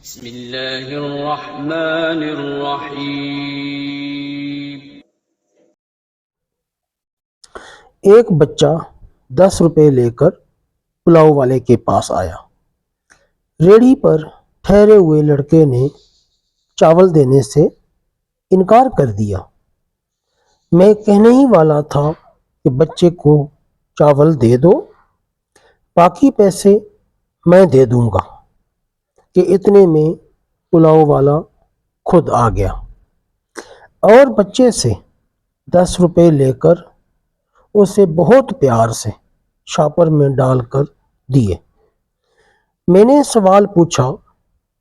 بسم اللہ الرحمن الرحیم۔ ایک بچہ 10 روپے لے کر پلاؤ والے کے پاس آیا۔ ریڑھی پر ٹھہرے ہوئے لڑکے نے چاول دینے سے انکار کر دیا۔ میں کہنے ہی والا تھا کہ بچے کو چاول دے دو، باقی پیسے میں دے دوں گا، کہ اتنے میں پلاؤ والا خود آ گیا اور بچے سے 10 روپے لے کر اسے بہت پیار سے شاپر میں ڈال کر دیے۔ میں نے سوال پوچھا،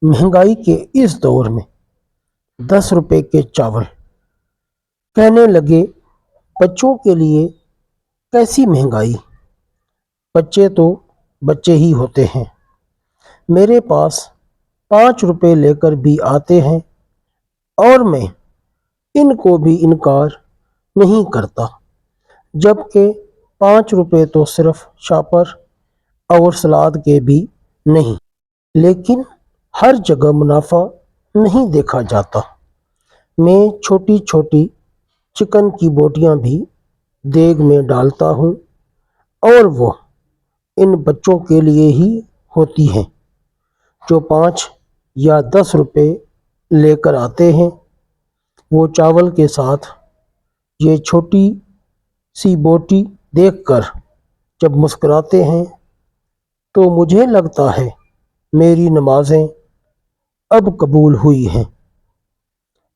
مہنگائی کے اس دور میں 10 روپے کے چاول؟ کہنے لگے، بچوں کے لیے کیسی مہنگائی، بچے تو بچے ہی ہوتے ہیں، میرے پاس 5 روپے لے کر بھی آتے ہیں اور میں ان کو بھی انکار نہیں کرتا، جبکہ 5 روپے تو صرف شاپر اور سلاد کے بھی نہیں۔ لیکن ہر جگہ منافع نہیں دیکھا جاتا۔ میں چھوٹی چھوٹی چکن کی بوٹیاں بھی دیگ میں ڈالتا ہوں اور وہ ان بچوں کے لیے ہی ہوتی ہیں جو 5 یا 10 روپے لے کر آتے ہیں۔ وہ چاول کے ساتھ یہ چھوٹی سی بوٹی دیکھ کر جب مسکراتے ہیں تو مجھے لگتا ہے میری نمازیں اب قبول ہوئی ہیں۔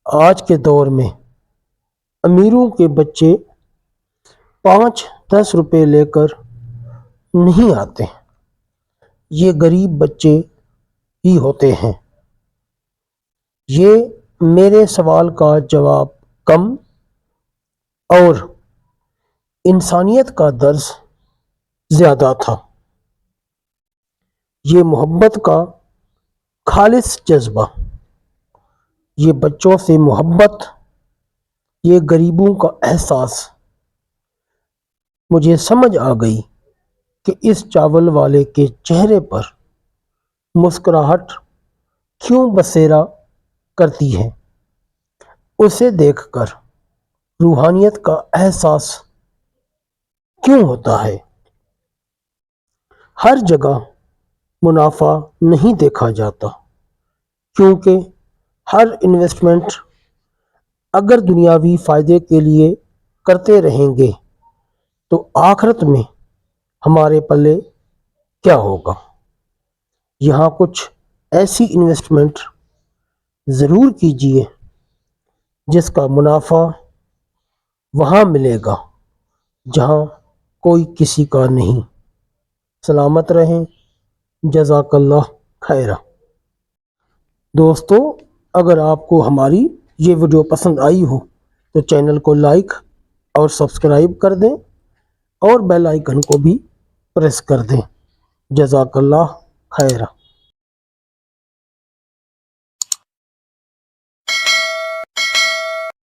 آج کے دور میں امیروں کے بچے 5-10 روپے لے کر نہیں آتے، یہ غریب بچے ہی ہوتے ہیں۔ یہ میرے سوال کا جواب کم اور انسانیت کا درس زیادہ تھا۔ یہ محبت کا خالص جذبہ، یہ بچوں سے محبت، یہ غریبوں کا احساس۔ مجھے سمجھ آ گئی کہ اس چاول والے کے چہرے پر مسکراہٹ کیوں بسیرا کرتی ہے۔ اسے دیکھ کر روحانیت کا احساس کیوں ہوتا ہے۔ ہر جگہ منافع نہیں دیکھا جاتا، کیونکہ ہر انویسٹمنٹ اگر دنیاوی فائدے کے لیے کرتے رہیں گے تو آخرت میں ہمارے پلے کیا ہوگا۔ یہاں کچھ ایسی انویسٹمنٹ ضرور کیجیے جس کا منافع وہاں ملے گا جہاں کوئی کسی کا نہیں۔ سلامت رہیں، جزاک اللہ خیرہ۔ دوستو، اگر آپ کو ہماری یہ ویڈیو پسند آئی ہو تو چینل کو لائک اور سبسکرائب کر دیں اور بیل آئیکن کو بھی پریس کر دیں۔ جزاک اللہ خیرہ۔